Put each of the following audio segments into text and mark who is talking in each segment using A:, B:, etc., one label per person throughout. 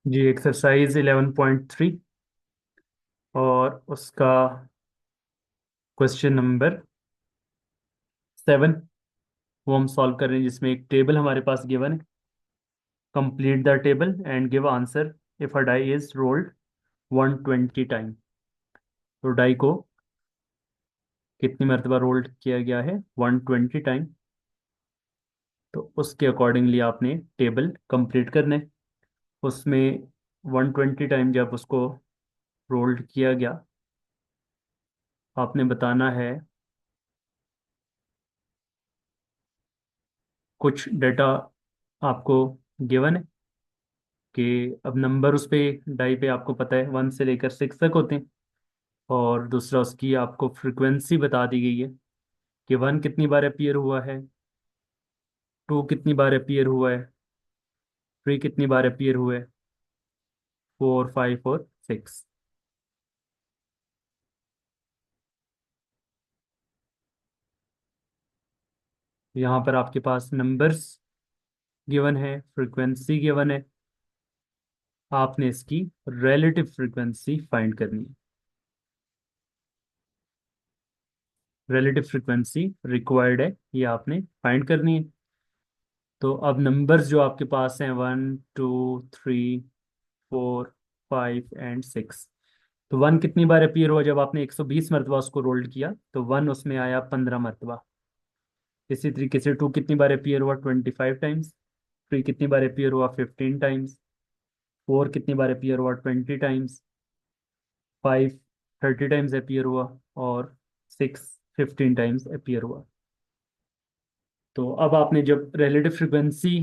A: जी, exercise 11.3 और उसका question number 7 वो हम सॉल्व कर रहे हैं, जिसमें एक टेबल हमारे पास गिवन है। Complete the table and give answer if a die is rolled 120 time. तो डाई को कितनी मरतबा रोल्ड किया गया है? 120 टाइम। तो उसके अकॉर्डिंगली आपने टेबल कंप्लीट करना है। उसमें 120 टाइम जब उसको रोल्ड किया गया, आपने बताना है कुछ डाटा आपको गिवन है कि अब नंबर उस पे डाई पे आपको पता है 1 से लेकर 6 तक होते हैं। और दूसरा उसकी आपको फ्रिक्वेंसी बता दी गई है कि 1 कितनी बार अपीयर हुआ है, 2 कितनी बार अपीयर हुआ है, 3 कितनी बार अपीयर हुआ है, 4, 5 और 6। यहाँ पर आपके पास नंबर्स गिवन है, फ्रिक्वेंसी गिवन है। आपने इसकी रिलेटिव फ्रिक्वेंसी फाइंड करनी है। रिलेटिव फ्रिक्वेंसी रिक्वायर्ड है, ये आपने फाइंड करनी है। तो अब नंबर्स जो आपके पास हैं 1, 2, 3, 4, 5 एंड 6। तो 1 कितनी बार अपीयर हुआ? जब आपने 120 मरतबा उसको रोल्ड किया तो 1 उसमें आया 15 मरतबा। इसी तरीके से 2 कितनी बार अपीयर हुआ? 25 टाइम्स। 3 कितनी बार अपीयर हुआ? 15 टाइम्स। 4 कितनी बार अपीयर हुआ? 20 टाइम्स। 5 30 टाइम्स अपीयर हुआ। और 6 15 टाइम्स अपीयर हुआ। तो अब आपने जब रिलेटिव फ्रिक्वेंसी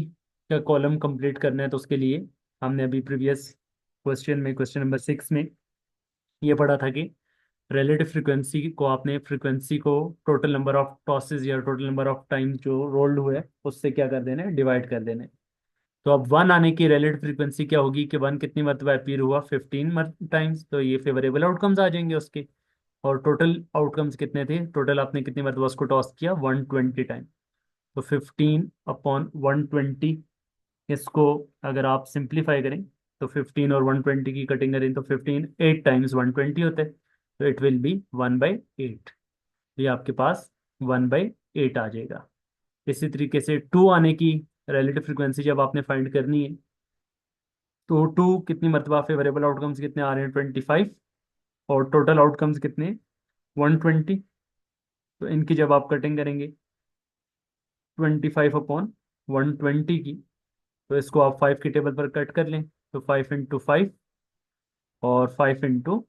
A: का कॉलम कंप्लीट करना है तो उसके लिए हमने अभी प्रीवियस क्वेश्चन में, क्वेश्चन नंबर 6 में ये पढ़ा था कि रिलेटिव फ्रिक्वेंसी को आपने फ्रिक्वेंसी को टोटल नंबर ऑफ टॉसेस या टोटल नंबर ऑफ टाइम्स जो रोल्ड हुए हैं उससे क्या कर देना है? डिवाइड कर देना है। तो अब 1 आने की रिलेटिव फ्रिक्वेंसी क्या होगी कि 1 कितनी मरतबा अपीयर हुआ? 15 टाइम्स। तो ये फेवरेबल आउटकम्स आ जाएंगे उसके। और टोटल आउटकम्स कितने थे? टोटल आपने कितनी मरतबा उसको टॉस किया? 120 टाइम। तो 15/120, इसको अगर आप सिंप्लीफाई करें तो 15 और 120 की कटिंग करें तो 15 8 टाइम्स 120 होता है। तो इट विल बी 1/8। ये आपके पास 1/8 आ जाएगा। इसी तरीके से 2 आने की रिलेटिव फ्रिक्वेंसी जब आपने फाइंड करनी है तो 2 कितनी मरतबा, फेवरेबल आउटकम्स कितने आ रहे हैं? 25। और टोटल आउटकम्स कितने? 120। तो इनकी जब आप कटिंग करेंगे 25/120 की, तो इसको आप 5 की टेबल पर कट कर लें। तो 5 × 5 और 5 ×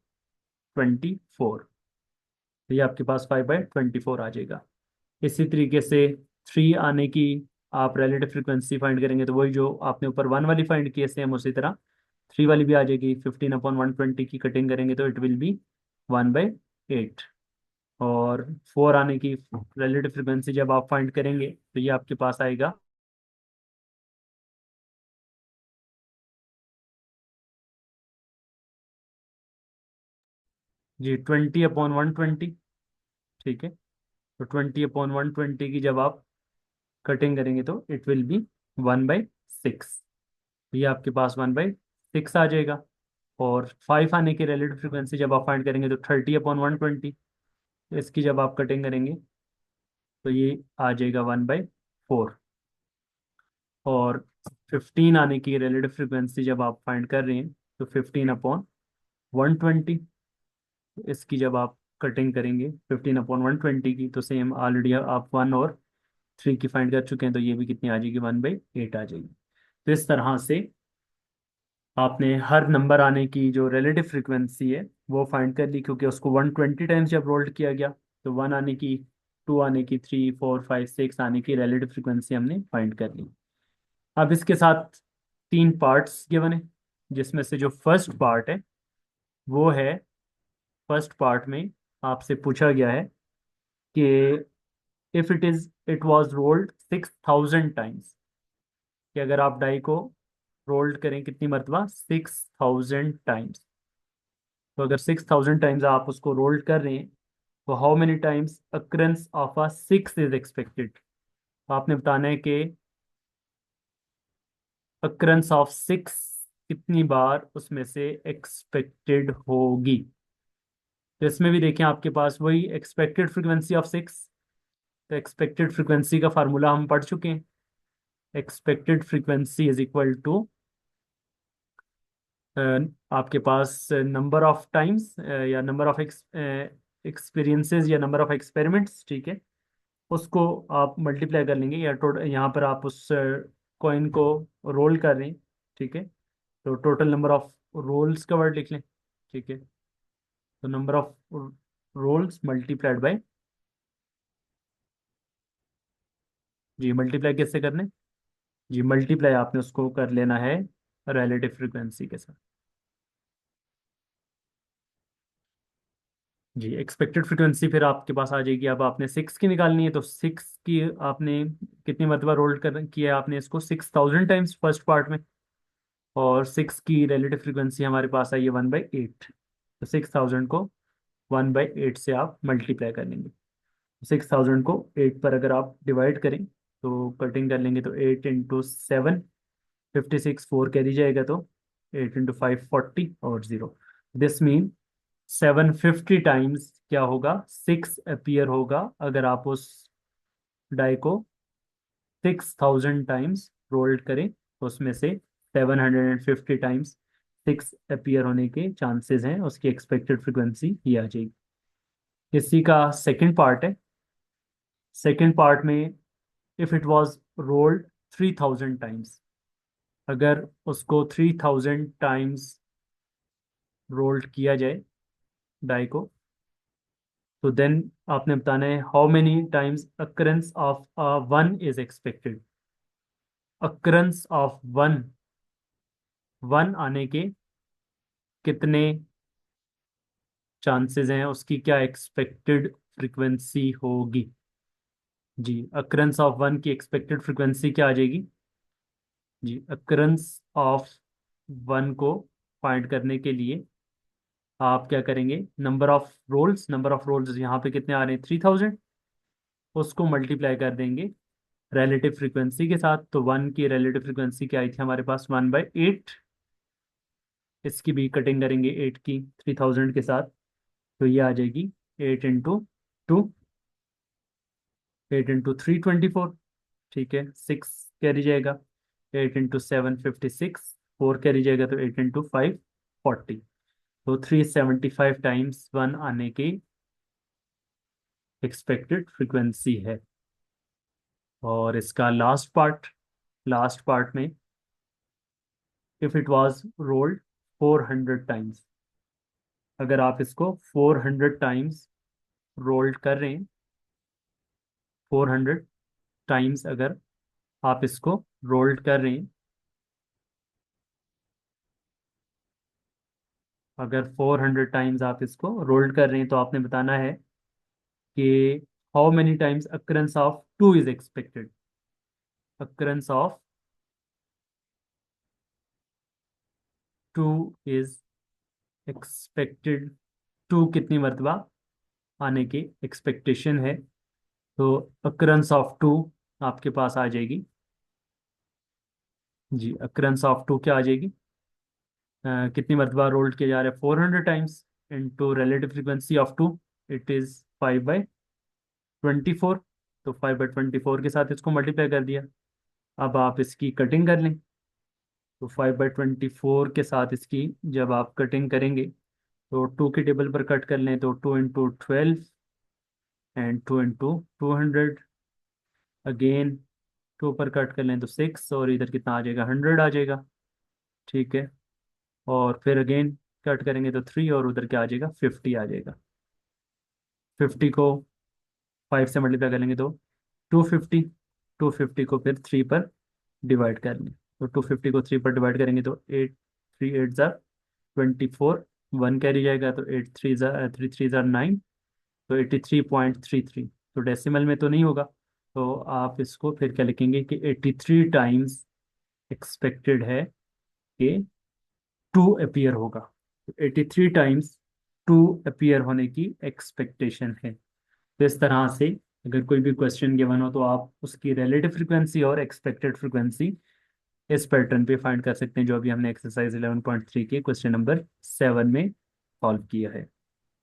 A: 24। तो ये आपके पास 5/24 आ जाएगा। इसी तरीके से 3 आने की आप रिलेटिव फ्रिक्वेंसी फाइंड करेंगे तो वही जो आपने ऊपर 1 वाली फाइंड की है सेम उसी तरह 3 वाली भी आ जाएगी। 15/120 की कटिंग करेंगे तो इट विल बी 1/8। और 4 आने की रिलेटिव फ्रिक्वेंसी जब आप फाइंड करेंगे तो ये आपके पास आएगा। जी, 20/120। ठीक है। तो 20/120 की जब आप कटिंग करेंगे तो इट विल बी 1/6। ये आपके पास 1/6 आ जाएगा। और 5 आने की रिलेटिव फ्रिक्वेंसी जब आप फाइंड करेंगे तो 30/120। इसकी जब आप कटिंग करेंगे तो ये आ जाएगा 1/4। और 15 आने की रिलेटिव फ्रिक्वेंसी जब आप फाइंड कर रहे हैं तो 15/120। इसकी जब आप कटिंग करेंगे 15/120 की तो सेम ऑलरेडी आप 1 और 3 की फाइंड कर चुके हैं तो ये भी कितनी आ जाएगी? 1/8 आ जाएगी। तो इस तरह से आपने हर नंबर आने की जो रिलेटिव फ्रिक्वेंसी है वो फाइंड कर ली, क्योंकि उसको 120 टाइम्स जब रोल्ड किया गया तो 1 आने की, 2 आने की, 3, 4, 5, 6 आने की रिलेटिव फ्रिक्वेंसी हमने फाइंड कर ली। अब इसके साथ 3 पार्ट्स गिवन है, जिसमें से जो फर्स्ट पार्ट है वो है, फर्स्ट पार्ट में आपसे पूछा गया है कि इट वाज रोल्ड 6000 टाइम्स, कि अगर आप डाई को रोल्ड करें कितनी मरतबा? 6000 टाइम्स। तो अगर 6000 टाइम्स आप उसको रोल्ड कर रहे हैं तो how many times occurrence of a 6 is expected? तो आपने बताना है कि अक्रेंस ऑफ 6 कितनी बार उसमें से एक्सपेक्टेड होगी। तो इसमें भी देखें आपके पास वही एक्सपेक्टेड फ्रिक्वेंसी ऑफ 6। तो एक्सपेक्टेड फ्रिक्वेंसी का फार्मूला हम पढ़ चुके हैं। Expected frequency is equal to आपके पास नंबर ऑफ टाइम्स या नंबर ऑफ एक्सपीरियंसेस या नंबर ऑफ एक्सपेरिमेंट्स, ठीक है, उसको आप मल्टीप्लाई कर लेंगे, या यहाँ पर आप उस कॉइन को रोल कर रहे हैं, ठीक है, तो टोटल नंबर ऑफ रोल्स का वर्ड लिख लें, ठीक है, तो number of rolls multiplied by, जी मल्टीप्लाई कैसे करने, जी मल्टीप्लाई आपने उसको कर लेना है रिलेटिव फ्रिक्वेंसी के साथ। जी एक्सपेक्टेड फ्रिक्वेंसी फिर आपके पास आ जाएगी। अब आपने 6 की निकालनी है, तो 6 की आपने कितनी मरतबा रोल कर किया है, आपने इसको 6000 टाइम्स फर्स्ट पार्ट में, और 6 की रिलेटिव फ्रिक्वेंसी हमारे पास आई है 1/8। तो 6000 को 1/8 से आप मल्टीप्लाई कर लेंगे। 6000 को 8 पर अगर आप डिवाइड करें तो कटिंग कर लेंगे, तो 8 × 7 56, 4 कैरी जाएगा, तो 8 × 5 40 और 0। दिस मीन 750 टाइम्स क्या होगा, 6 अपीयर होगा अगर आप उस डाई को 6000 टाइम्स रोल्ड करें, तो उसमें से 750 टाइम्स 6 अपीयर होने के चांसेस हैं, उसकी एक्सपेक्टेड फ्रिक्वेंसी ये आ जाएगी। इसी का सेकंड पार्ट है। सेकंड पार्ट में if it was rolled 3000 times, अगर उसको 3000 टाइम्स रोल्ड किया जाए डाई को, तो देन आपने बताना है how many times occurrence of one is expected. Occurrence of one, one आने के कितने चांसेस हैं, उसकी क्या एक्सपेक्टेड फ्रीक्वेंसी होगी। जी अक्रेंस ऑफ वन की एक्सपेक्टेड फ्रीक्वेंसी क्या आ जाएगी, जी अक्रेंस ऑफ वन को फाइंड करने के लिए आप क्या करेंगे, number of rolls, number of rolls यहाँ पे कितने आ रहे हैं 3000, उसको मल्टीप्लाई कर देंगे रिलेटिव फ्रीक्वेंसी के साथ। तो वन की रिलेटिव फ्रीक्वेंसी क्या आई थी हमारे पास 1/8। इसकी भी कटिंग करेंगे 8 की 3000 के साथ, तो ये आ जाएगी 8 × 2, 8 × 3 24, ठीक है, 6 कैरी जाएगा, 8 × 7 56, 4 कैरी जाएगा, तो 8 × 5 40। तो 375 टाइम्स वन आने की एक्सपेक्टेड फ्रिक्वेंसी है। और इसका लास्ट पार्ट में if it was rolled 400 times, अगर आप इसको 400 टाइम्स रोल्ड कर रहे हैं, 400 टाइम्स अगर आप इसको रोल्ड कर रहे हैं, अगर 400 टाइम्स आप इसको रोल्ड कर रहे हैं, तो आपने बताना है कि how many times occurrence of two is expected. Occurrence of two is expected, two कितनी मरतबा आने की एक्सपेक्टेशन है। तो अक्रेंस ऑफ टू आपके पास आ जाएगी, जी अक्रेंस ऑफ टू क्या आ जाएगी, कितनी मरतबा रोल्ड किया जा रहा है 400 times into relative frequency of two, it is 5/24। तो 5/24 के साथ इसको मल्टीप्लाई कर दिया। अब आप इसकी कटिंग कर लें, तो 5/24 के साथ इसकी जब आप कटिंग करेंगे, तो टू की टेबल पर कट कर लें, तो 2 × 12 एंड 2 × 200, अगेन टू पर कट कर लें तो 6, और इधर कितना आ जाएगा 100 आ जाएगा, ठीक है, और फिर अगेन कट करेंगे तो 3, और उधर क्या आ जाएगा 50 आ जाएगा। 50 को 5 से मल्टीप्लाई करेंगे तो 250, 250 को फिर 3 पर डिवाइड कर लें, तो 250 को 3 पर डिवाइड करेंगे तो 8 3 8 ज़ा 24, वन कैरी जाएगा, तो 8 3 ज़ा 9, तो 83.33। तो डेसिमल में तो नहीं होगा, तो आप इसको फिर क्या लिखेंगे कि 83 टाइम्स एक्सपेक्टेड है कि टू अपीयर होगा। तो 83 टाइम्स टू अपीयर होने की एक्सपेक्टेशन है। तो इस तरह से अगर कोई भी क्वेश्चन गिवन हो, तो आप उसकी रिलेटिव फ्रिक्वेंसी और एक्सपेक्टेड फ्रिक्वेंसी इस पैटर्न पे फाइंड कर सकते हैं जो अभी हमने एक्सरसाइज 11.3 के क्वेश्चन नंबर 7 में सॉल्व किया है।